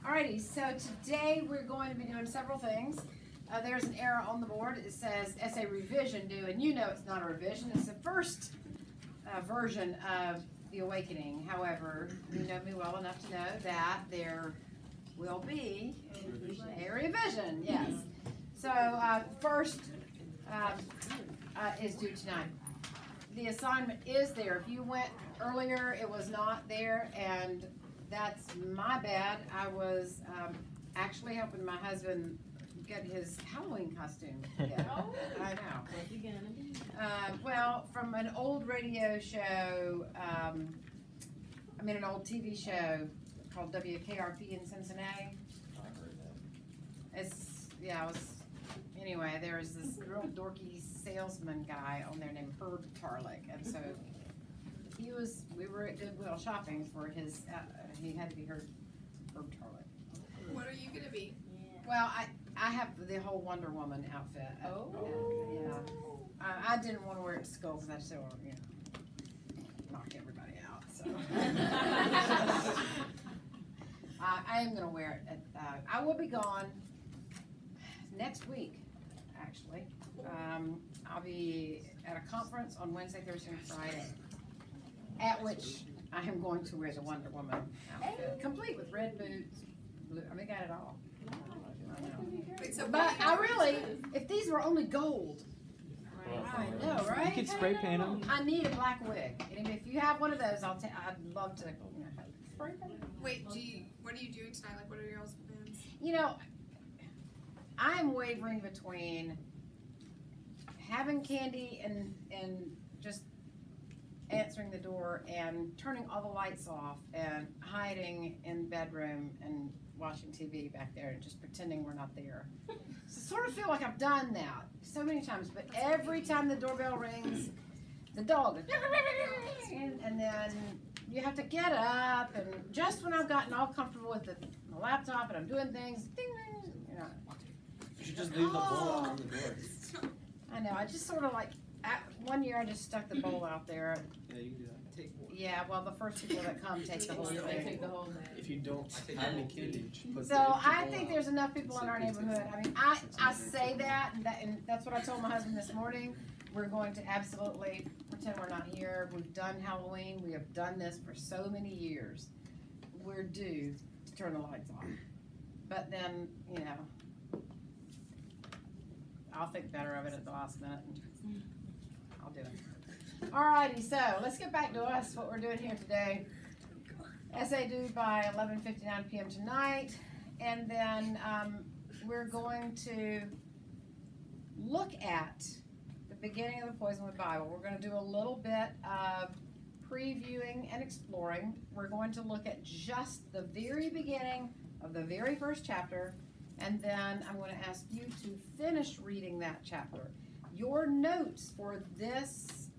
Alrighty, so today we're going to be doing several things. There's an error on the board. It says essay revision due, and you know it's not a revision. It's the first version of The Awakening. However, you know me well enough to know that there will be a revision, yes. So first is due tonight. The assignment is there. If you went earlier, it was not there, and that's my bad. I was actually helping my husband get his Halloween costume together. Oh, I know. what's he gonna be? Well, from an old radio show, an old TV show called WKRP in Cincinnati. Anyway, there was this real dorky salesman guy on there named Herb Tarlick, and so we were at Goodwill shopping for his, he had to be Herb Tarlick. What are you gonna be? Yeah. Well, I have the whole Wonder Woman outfit. Oh. Yeah. I didn't want to wear it to school because I still, knock everybody out, so. I am gonna wear it I will be gone next week, actually. I'll be at a conference on Wednesday, Thursday, and Friday, at which I am going to wear the Wonder Woman outfit, complete with red boots, blue, got it all. I know. Wait, so But I really, if these were only gold, I know, right? You could spray paint them. I need a black wig, and if you have one of those, I'd love to, spray paint. wait, what are you doing tonight? Like, what are y'all's plans? I'm wavering between having candy and just answering the door and turning all the lights off and hiding in the bedroom and watching TV back there and just pretending we're not there. So I sort of feel like I've done that so many times, but every time the doorbell rings, the dog goes, and then you have to get up, and just when I've gotten all comfortable with the laptop and I'm doing things, ding, ding, You should just leave the bowl out on the door. I know, I just sort of like, one year I just stuck the bowl out there. Yeah, you can do that. Take one. Yeah, well, the first people that come take the whole They thing. take the whole night. If you don't have any candy, you should put So the empty I bowl think out. there's enough people in our neighborhood. I say that, and that's what I told my husband this morning. We're going to absolutely pretend we're not here. We've done Halloween. We have done this for so many years. We're due to turn the lights on. But then, I'll think better of it at the last minute, and I'll do it. Alrighty, so let's get back to us, what we're doing here today. Essay due by 11:59 p.m. tonight, and then we're going to look at the beginning of the Poisonwood Bible. We're going to do a little bit of previewing and exploring. We're going to look at just the very beginning of the very first chapter, and then I'm going to ask you to finish reading that chapter. Your notes for this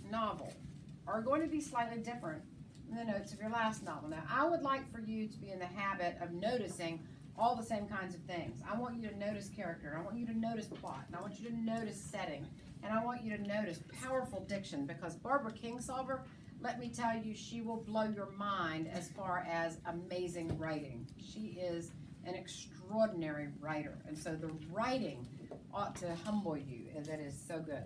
novel are going to be slightly different than the notes of your last novel. Now, I would like for you to be in the habit of noticing all the same kinds of things. I want you to notice character. I want you to notice plot. And I want you to notice setting. And I want you to notice powerful diction, because Barbara Kingsolver, let me tell you, she will blow your mind as far as amazing writing. She is an extraordinary writer. And so the writing ought to humble you, and that is so good.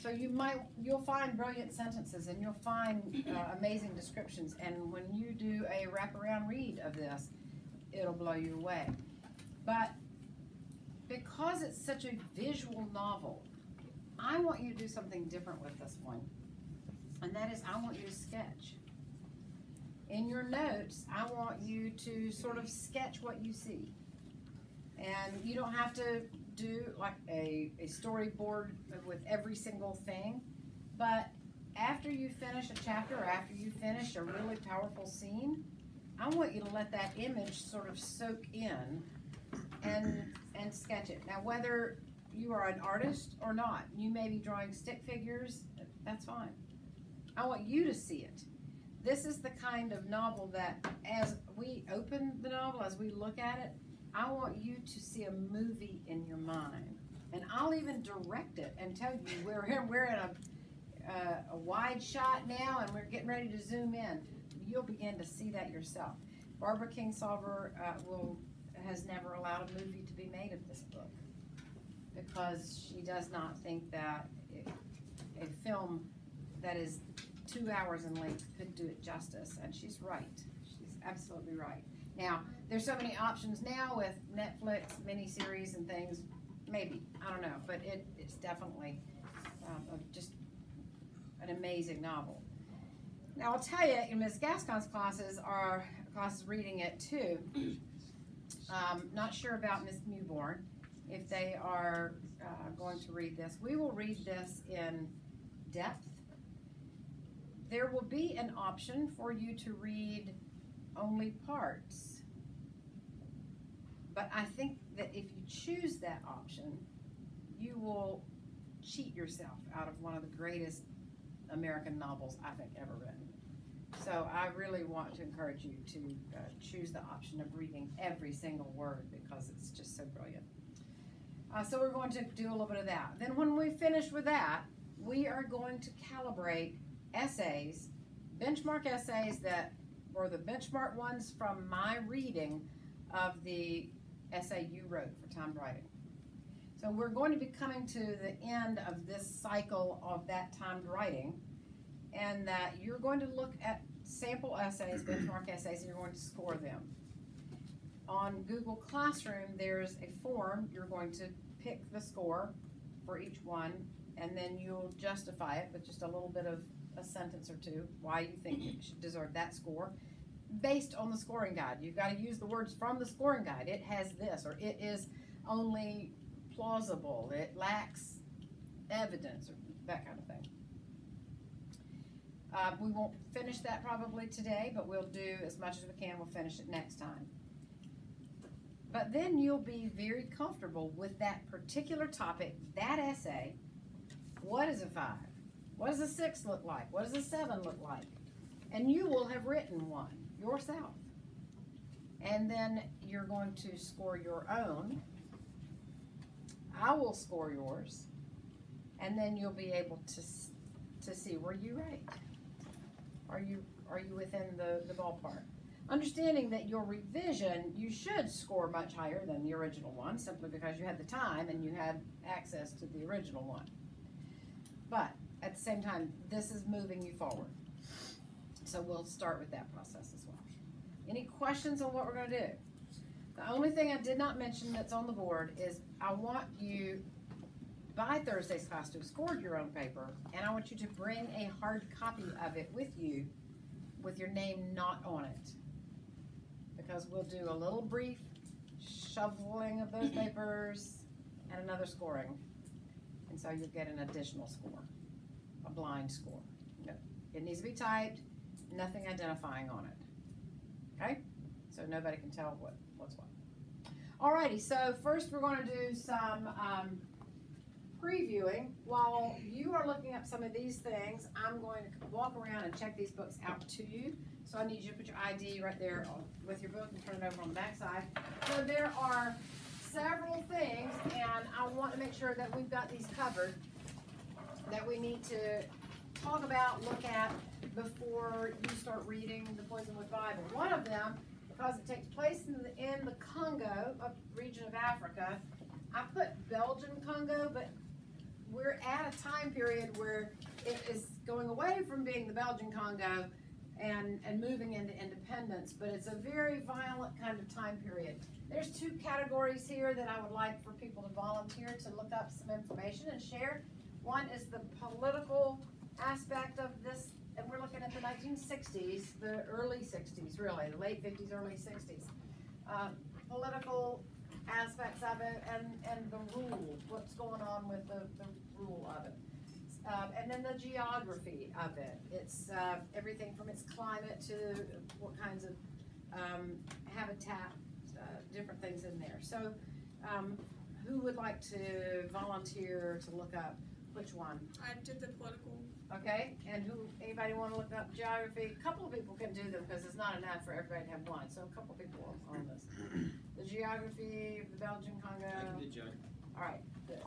So you'll find brilliant sentences, and you'll find amazing descriptions, and when you do a wraparound read of this, it'll blow you away. But because it's such a visual novel, I want you to do something different with this one, and that is I want you to sketch. In your notes, I want you to sort of sketch what you see, and you don't have to do like a storyboard with every single thing, but after you finish a chapter or after you finish a really powerful scene, I want you to let that image sort of soak in and sketch it. Now, whether you are an artist or not, you may be drawing stick figures, that's fine. I want you to see it. This is the kind of novel that as we open the novel, as we look at it, I want you to see a movie in your mind, and I'll even direct it and tell you we're in a wide shot now, and we're getting ready to zoom in. You'll begin to see that yourself. Barbara Kingsolver has never allowed a movie to be made of this book because she does not think that a film that is 2 hours in length could do it justice, and she's right. She's absolutely right. Now, there's so many options now with Netflix miniseries and things. Maybe, I don't know, but it's definitely just an amazing novel. Now, I'll tell you, in Ms. Gascon's classes are classes reading it too. Not sure about Ms. Mewborn, if they are going to read this. We will read this in depth. There will be an option for you to read only parts. But I think that if you choose that option, you will cheat yourself out of one of the greatest American novels I think ever written. So I really want to encourage you to choose the option of reading every single word because it's just so brilliant. So we're going to do a little bit of that. Then when we finish with that, we are going to calibrate essays, benchmark essays that were the benchmark ones from my reading of the essay you wrote for timed writing. So we're going to be coming to the end of this cycle of that timed writing, and that you're going to look at sample essays, benchmark essays, and you're going to score them. On Google Classroom, there's a form. You're going to pick the score for each one, and then you'll justify it with just a little bit of a sentence or two, why you think it should deserve that score, based on the scoring guide. You've got to use the words from the scoring guide. It has this, or it is only plausible, it lacks evidence, or that kind of thing. We won't finish that probably today, but we'll do as much as we can. We'll finish it next time. But then you'll be very comfortable with that particular topic, that essay. What is a 5? What does a 6 look like? What does a 7 look like? And you will have written one yourself. And then you're going to score your own. I will score yours. And then you'll be able to see where you rate. Are you within the ballpark? Understanding that your revision, you should score much higher than the original one, simply because you had the time and you had access to the original one. But at the same time, this is moving you forward. So we'll start with that process as well. Any questions on what we're going to do? The only thing I did not mention that's on the board is I want you, by Thursday's class, to have scored your own paper, and I want you to bring a hard copy of it with you with your name not on it. Because we'll do a little brief shuffling of those papers and another scoring. And so you'll get an additional score, a blind score. It needs to be typed, nothing identifying on it. Okay? So nobody can tell what's what. Alrighty, so first we're going to do some previewing. While you are looking up some of these things, I'm going to walk around and check these books out to you. So I need you to put your ID right there with your book and turn it over on the back side. So there are several things, and I want to make sure that we've got these covered that we need to talk about, look at before you start reading the Poisonwood Bible. One of them, because it takes place in the Congo, a region of Africa, I put Belgian Congo, but we're at a time period where it is going away from being the Belgian Congo and moving into independence, but it's a very violent kind of time period. There's 2 categories here that I would like for people to volunteer to look up some information and share. One is the political aspect of this, and we're looking at the 1960s, the early 60s really, the late 50s, early 60s. Political aspects of it and the rule, what's going on with the rule of it. And then the geography of it. It's everything from its climate to what kinds of habitat, different things in there. So who would like to volunteer to look up which one? I did the political. Okay, and anybody want to look up geography? A couple of people can do them because it's not enough for everybody to have one. So a couple of people on this. The geography of the Belgian Congo. I can do geography. All right, good.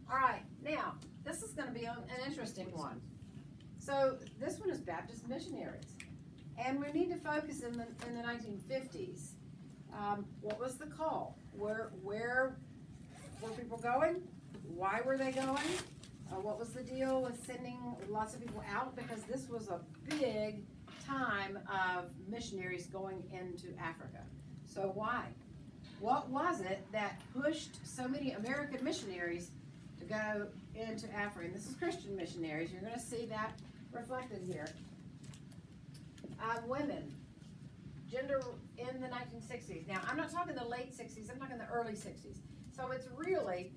All right, now, this is going to be an interesting one. So this one is Baptist missionaries. And we need to focus in the 1950s. What was the call? Where were people going? Why were they going? What was the deal with sending lots of people out? Because this was a big time of missionaries going into Africa. So why? What was it that pushed so many American missionaries to go into Africa? And this is Christian missionaries. You're going to see that reflected here. Women, gender in the 1960s. Now, I'm not talking the late 60s. I'm talking the early 60s. So it's really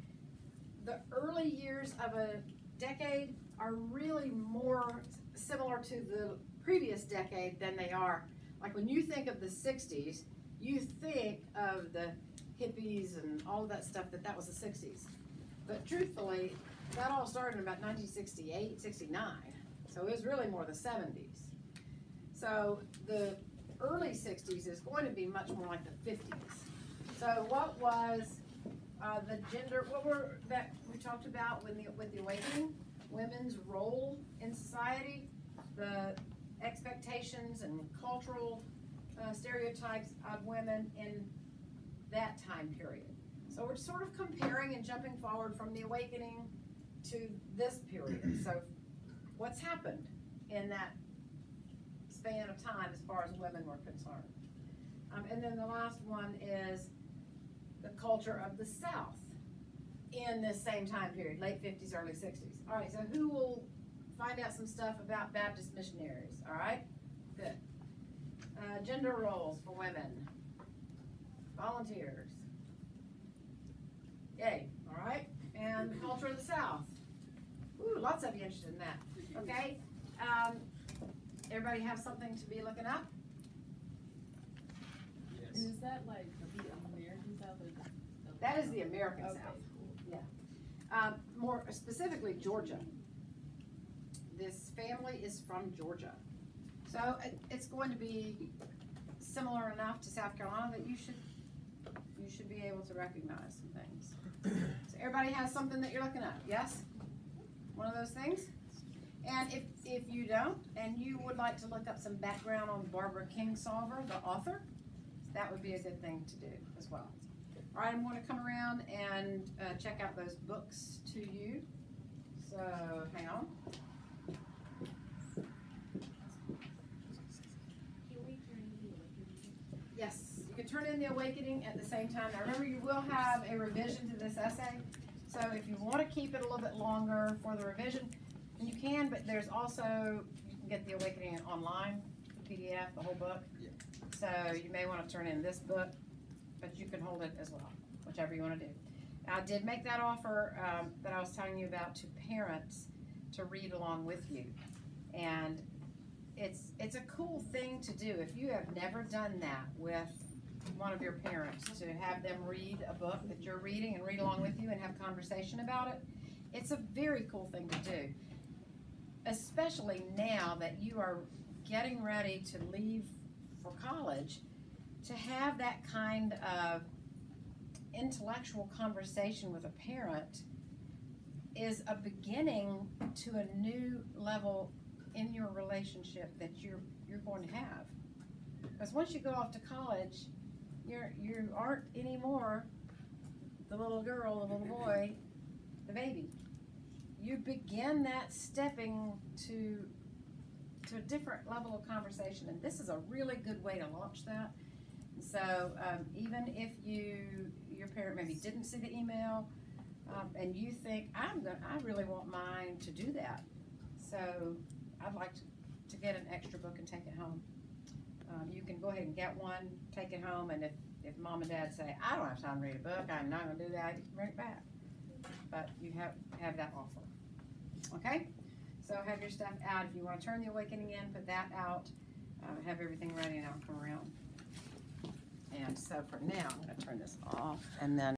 the early years of a decade are really more similar to the previous decade than they are. Like when you think of the 60s, you think of the hippies and all of that stuff, that was the 60s. But truthfully, that all started in about 1968, 69. So it was really more the 70s. So the early 60s is going to be much more like the 50s. So what was the gender, that we talked about with the awakening, women's role in society, the expectations and cultural stereotypes of women in that time period. So we're sort of comparing and jumping forward from the awakening to this period. So what's happened in that span of time as far as women were concerned? And then the last one is the culture of the South in this same time period, late 50s, early 60s. All right, so who will find out some stuff about Baptist missionaries? All right, good. Gender roles for women. Volunteers. Yay, all right. And culture of the South. Ooh, lots of you interested in that. Okay. Everybody have something to be looking up? Yes. And is that like the American South or the That is the American okay, South. cool. Yeah. More specifically, Georgia. This family is from Georgia. So it's going to be similar enough to South Carolina that you should be able to recognize some things. So everybody has something that you're looking at, yes? One of those things? And if you don't, and you would like to look up some background on Barbara Kingsolver, the author, that would be a good thing to do as well. All right, I'm going to come around and check out those books to you. So hang on. Yes, you can turn in the awakening at the same time. Now remember, you will have a revision to this essay. So if you want to keep it a little bit longer for the revision, you can, but there's also, you can get the awakening online, PDF, the whole book. Yeah. So you may want to turn in this book, but you can hold it as well, whichever you want to do. I did make that offer that I was telling you about to parents to read along with you. And it's a cool thing to do. If you have never done that with one of your parents, to have them read a book that you're reading and read along with you and have conversation about it, it's a very cool thing to do. Especially now that you are getting ready to leave for college, to have that kind of intellectual conversation with a parent is a beginning to a new level in your relationship that you're going to have. Because once you go off to college, you aren't anymore the little girl, the little boy, the baby. You begin that stepping to a different level of conversation, and this is a really good way to launch that. So even if your parent maybe didn't see the email, and you think, I really want mine to do that, so I'd like to get an extra book and take it home. You can go ahead and get one, take it home, and if mom and dad say, I don't have time to read a book, I'm not going to do that, you can bring it back. But you have that offer. Okay? So have your stuff out. If you want to turn the awakening in, put that out. Have everything ready, and I'll come around. And so for now, I'm going to turn this off, and then